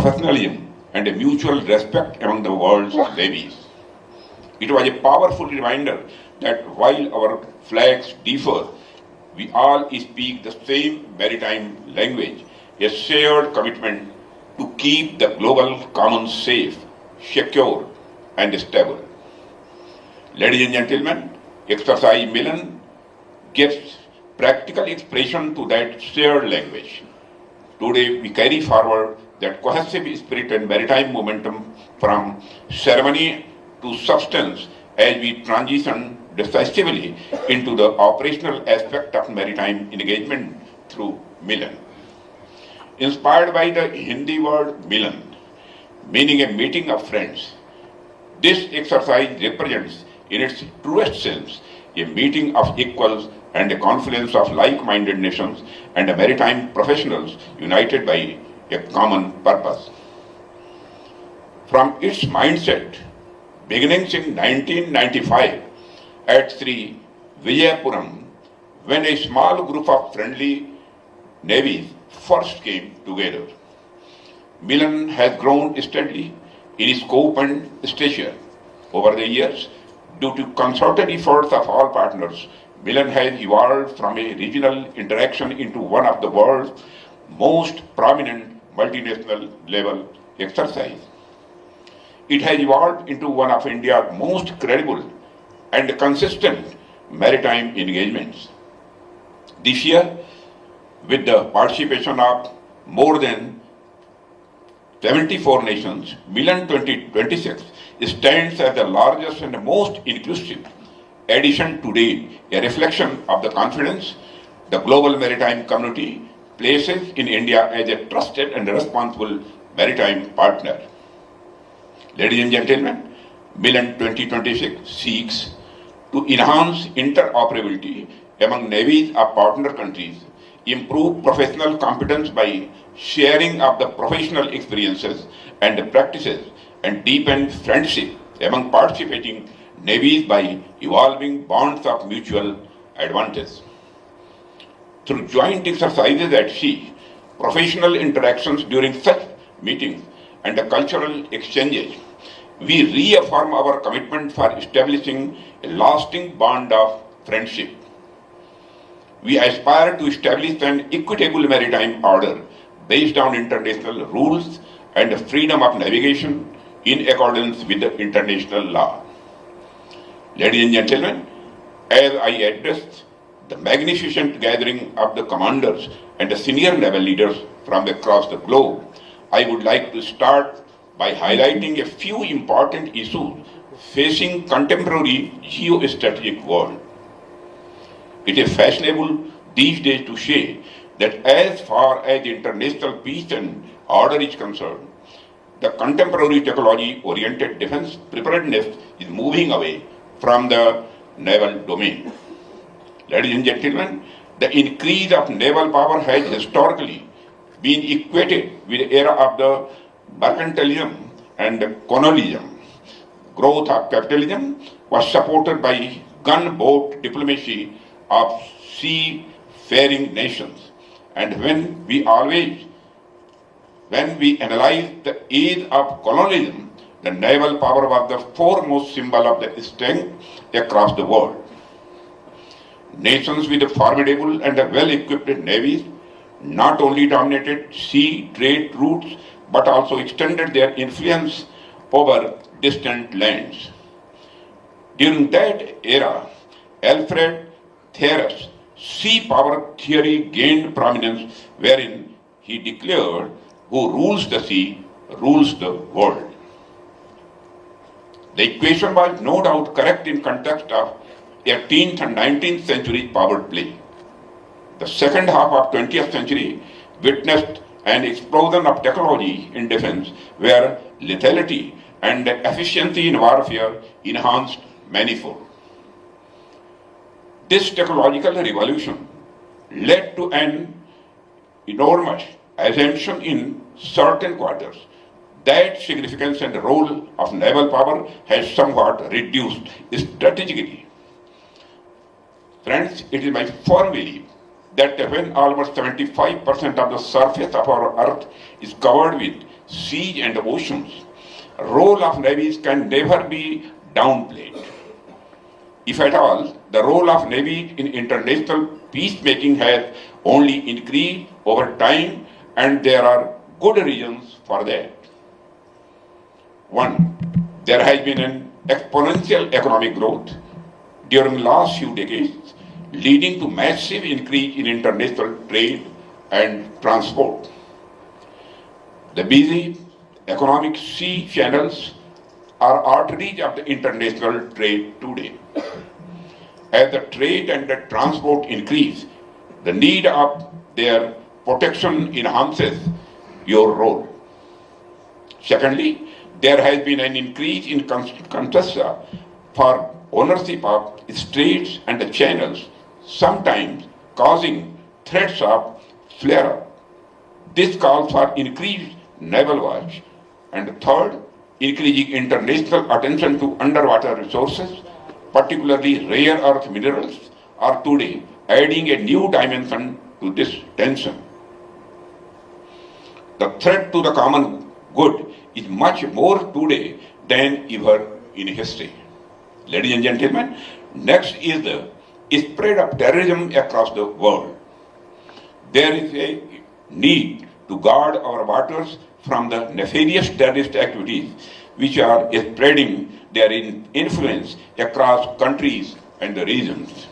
professionalism and a mutual respect among the world's navies. It was a powerful reminder that while our flags differ, we all speak the same maritime language, a shared commitment to keep the global commons safe, secure, and stable. Ladies and gentlemen, exercise Milan gives practical expression to that shared language. Today we carry forward that cohesive spirit and maritime momentum from ceremony to substance as we transition decisively into the operational aspect of maritime engagement through Milan. Inspired by the Hindi word Milan, meaning a meeting of friends, this exercise represents in its truest sense a meeting of equals and a confluence of like-minded nations and maritime professionals united by a common purpose. From its mindset, beginning in 1995 at Sri Vijayapuram, when a small group of friendly navies first came together, Milan has grown steadily in scope and stature. Over the years, due to concerted efforts of all partners, Milan has evolved from a regional interaction into one of the world's most prominent multinational level exercise. It has evolved into one of India's most credible and consistent maritime engagements. This year, with the participation of more than 74 nations, Milan 2026 stands as the largest and most inclusive edition to date, a reflection of the confidence the global maritime community places in India as a trusted and responsible maritime partner. Ladies and gentlemen, Milan 2026 seeks to enhance interoperability among navies of partner countries, improve professional competence by sharing of the professional experiences and practices, and deepen friendship among participating navies by evolving bonds of mutual advantage. Through joint exercises at sea, professional interactions during such meetings, and cultural exchanges, we reaffirm our commitment for establishing a lasting bond of friendship. We aspire to establish an equitable maritime order based on international rules and freedom of navigation in accordance with the international law. Ladies and gentlemen, as I address the magnificent gathering of the commanders and the senior naval leaders from across the globe, I would like to start by highlighting a few important issues facing contemporary geostrategic world. It is fashionable these days to say that as far as international peace and order is concerned, the contemporary technology-oriented defense preparedness is moving away from the naval domain. Ladies and gentlemen, the increase of naval power has historically been equated with the era of the mercantilism and colonialism. Growth of capitalism was supported by gunboat diplomacy of seafaring nations. And when we analyze the age of colonialism, the naval power was the foremost symbol of the strength across the world. Nations with formidable and well-equipped navies not only dominated sea trade routes, but also extended their influence over distant lands. During that era, Alfred Thier's sea power theory gained prominence, wherein he declared, "Who rules the sea, rules the world." The equation was no doubt correct in context of 18th and 19th century power play. The second half of 20th century witnessed an explosion of technology in defense, where lethality and efficiency in warfare enhanced manifold. This technological revolution led to an enormous assumption in certain quarters that significance and role of naval power has somewhat reduced strategically. Friends, it is my firm belief that when almost 75% of the surface of our earth is covered with seas and oceans, role of navies can never be downplayed. If at all, the role of navy in international peacemaking has only increased over time, and there are good reasons for that. One, there has been an exponential economic growth during the last few decades, leading to massive increase in international trade and transport. The busy economic sea channels are arteries of the international trade today. As the trade and the transport increase, the need of their protection enhances your role. Secondly, there has been an increase in contest for ownership of straits and the channels, sometimes causing threats of flare-up. This calls for increased naval watch. And third, increasing international attention to underwater resources, particularly rare earth minerals, are today adding a new dimension to this tension. The threat to the common good is much more today than ever in history. Ladies and gentlemen, next is the spread of terrorism across the world. There is a need to guard our waters from the nefarious terrorist activities which are spreading their influence across countries and the regions.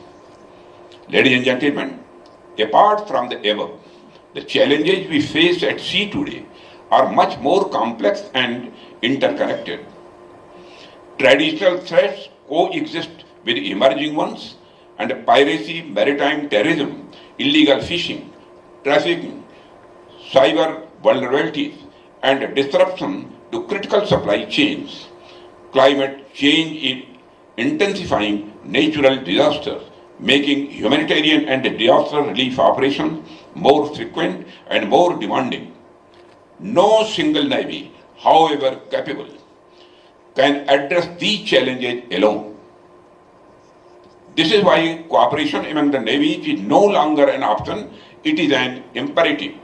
Ladies and gentlemen, apart from the above, the challenges we face at sea today are much more complex and interconnected. Traditional threats coexist with emerging ones, and piracy, maritime terrorism, illegal fishing, trafficking, cyber vulnerabilities, and disruption to critical supply chains. Climate change is intensifying natural disasters, making humanitarian and disaster relief operations more frequent and more demanding. No single navy, however capable, can address these challenges alone. This is why cooperation among the navies is no longer an option, it is an imperative.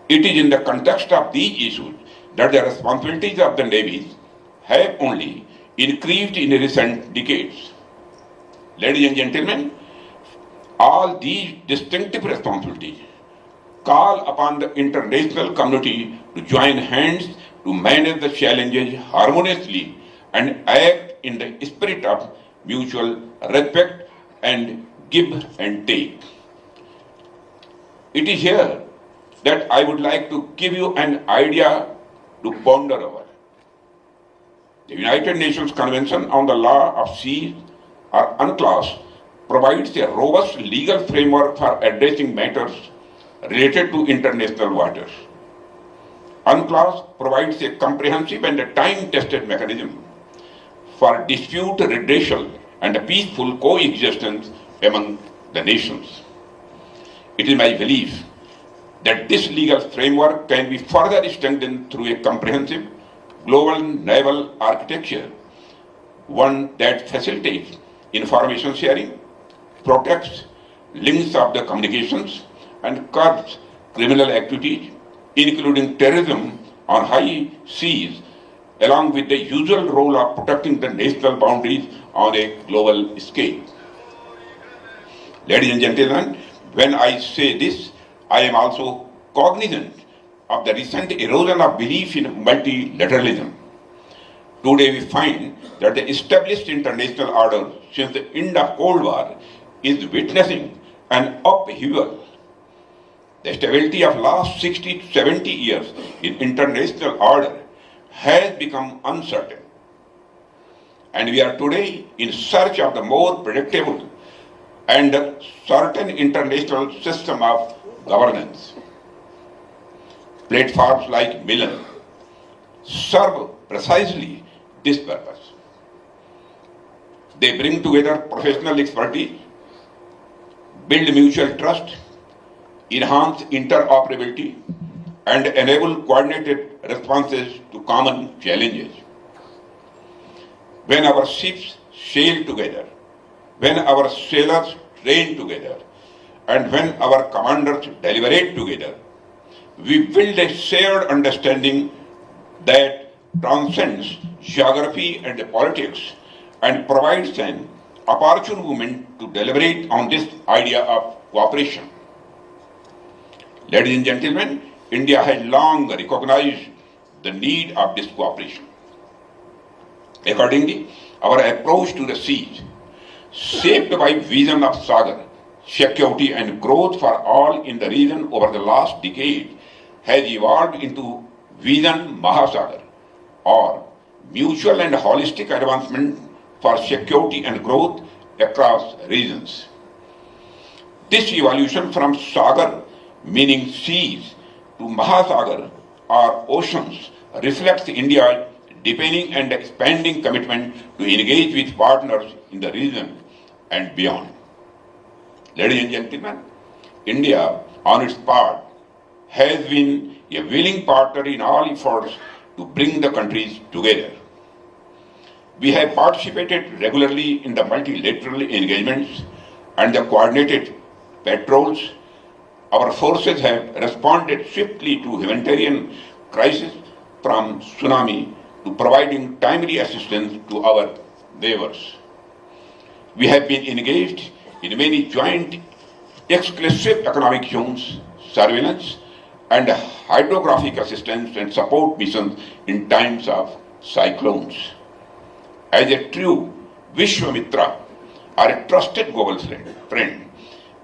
It is in the context of these issues that the responsibilities of the navies have only increased in recent decades. Ladies and gentlemen, all these distinctive responsibilities call upon the international community to join hands to manage the challenges harmoniously and act in the spirit of mutual respect and give and take. It is here that I would like to give you an idea to ponder over. The United Nations Convention on the Law of Seas, or UNCLOS, provides a robust legal framework for addressing matters related to international waters. UNCLOS provides a comprehensive and a time-tested mechanism for dispute redressal and a peaceful coexistence among the nations. It is my belief that this legal framework can be further strengthened through a comprehensive global naval architecture, one that facilitates information sharing, protects links of the communications, and curbs criminal activities, including terrorism on high seas, along with the usual role of protecting the national boundaries on a global scale. Ladies and gentlemen, when I say this, I am also cognizant of the recent erosion of belief in multilateralism. Today we find that the established international order since the end of Cold War is witnessing an upheaval. The stability of last 60 to 70 years in international order has become uncertain. And we are today in search of the more predictable and certain international system of governance. Platforms like Milan serve precisely this purpose. They bring together professional expertise, build mutual trust, enhance interoperability, and enable coordinated responses to common challenges. When our ships sail together, when our sailors train together, and when our commanders deliberate together, we build a shared understanding that transcends geography and politics and provides an opportune moment to deliberate on this idea of cooperation. Ladies and gentlemen, India has long recognized the need of this cooperation. Accordingly, our approach to the seas, shaped by vision of Sagar, security and growth for all in the region over the last decade, has evolved into Vision Mahasagar, or mutual and holistic advancement for security and growth across regions. This evolution from Sagar, meaning seas, to Mahasagar, or oceans, reflects India's deepening and expanding commitment to engage with partners in the region and beyond. Ladies and gentlemen, India, on its part, has been a willing partner in all efforts to bring the countries together. We have participated regularly in the multilateral engagements and the coordinated patrols. Our forces have responded swiftly to humanitarian crises, from tsunami to providing timely assistance to our neighbors. We have been engaged in many joint exclusive economic zones, surveillance, and hydrographic assistance and support missions in times of cyclones. As a true Vishwamitra, or a trusted global friend,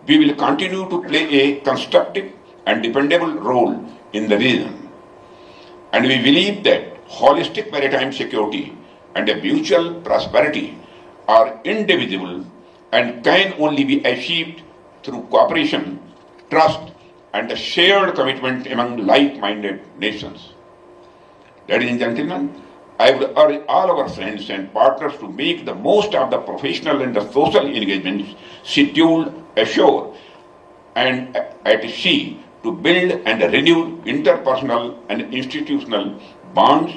we will continue to play a constructive and dependable role in the region. And we believe that holistic maritime security and a mutual prosperity are indivisible and can only be achieved through cooperation, trust, and a shared commitment among like-minded nations. Ladies and gentlemen, I would urge all our friends and partners to make the most of the professional and the social engagements scheduled ashore and at sea to build and renew interpersonal and institutional bonds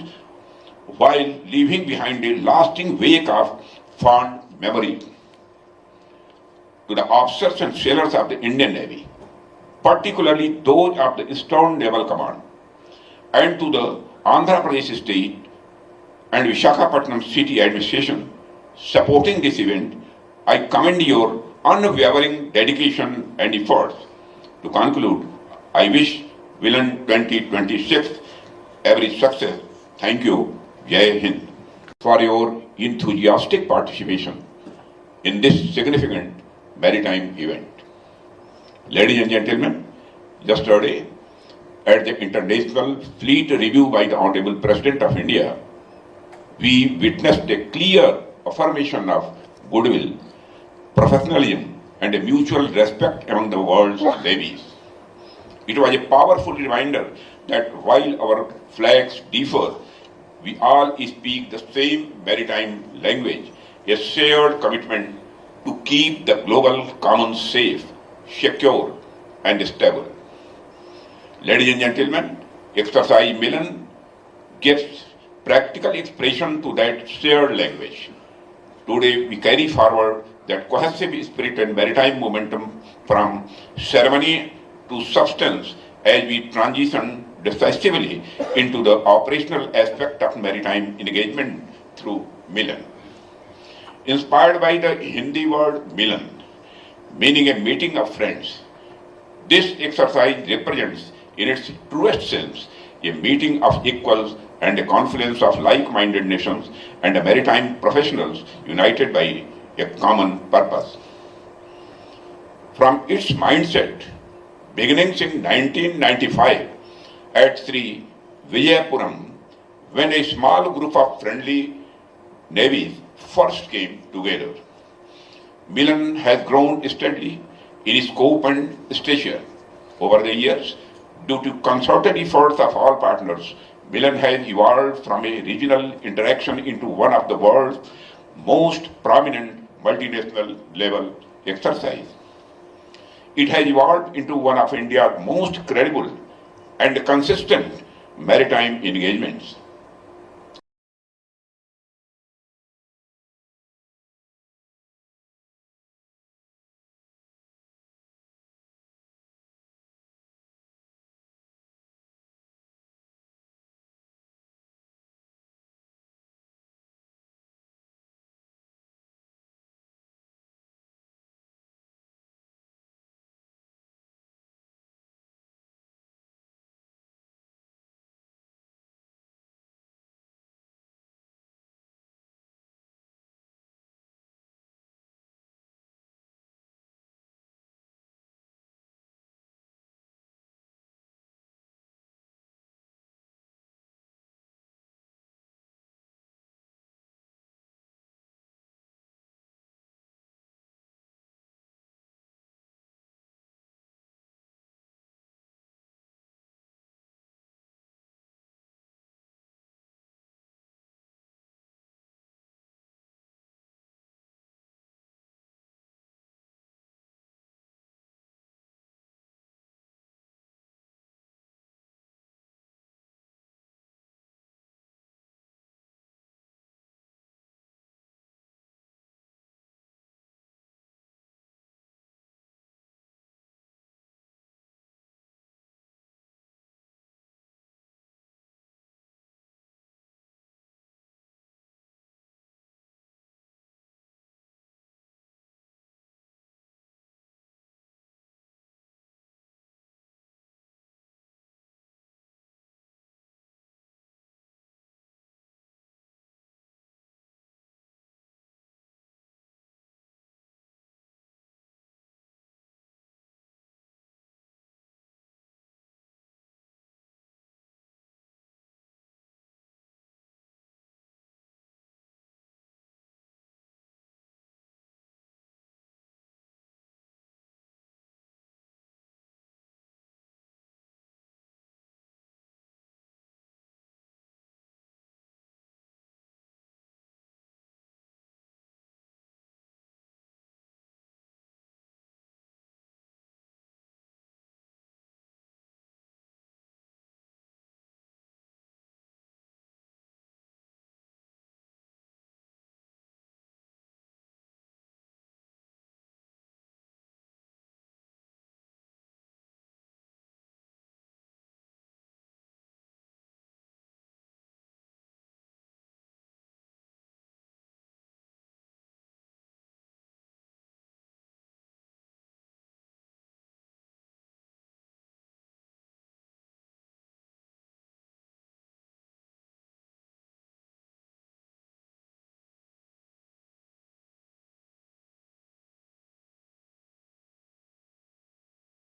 while leaving behind a lasting wake of fond memory. To the officers and sailors of the Indian Navy, particularly those of the Eastern Naval Command, and to the Andhra Pradesh State and Visakhapatnam City Administration supporting this event, I commend your unwavering dedication and efforts. To conclude, I wish Milan 2026 every success. Thank you. Jai Hind. For your enthusiastic participation in this significant maritime event. Ladies and gentlemen, yesterday at the International Fleet Review by the Honorable President of India, we witnessed a clear affirmation of goodwill, professionalism, and a mutual respect among the world's navies. It was a powerful reminder that while our flags differ, we all speak the same maritime language, a shared commitment to keep the global commons safe, secure, and stable. Ladies and gentlemen, exercise Milan gives practical expression to that shared language. Today we carry forward that cohesive spirit and maritime momentum from ceremony to substance as we transition decisively into the operational aspect of maritime engagement through Milan. Inspired by the Hindi word Milan, meaning a meeting of friends, this exercise represents in its truest sense a meeting of equals and a confluence of like-minded nations and maritime professionals united by a common purpose. From its mindset, beginning in 1995 at Sri Vijayapuram, when a small group of friendly navies first came together, Milan has grown steadily in scope and stature. Over the years, due to concerted efforts of all partners, Milan has evolved from a regional interaction into one of the world's most prominent multinational level exercise. It has evolved into one of India's most credible and consistent maritime engagements.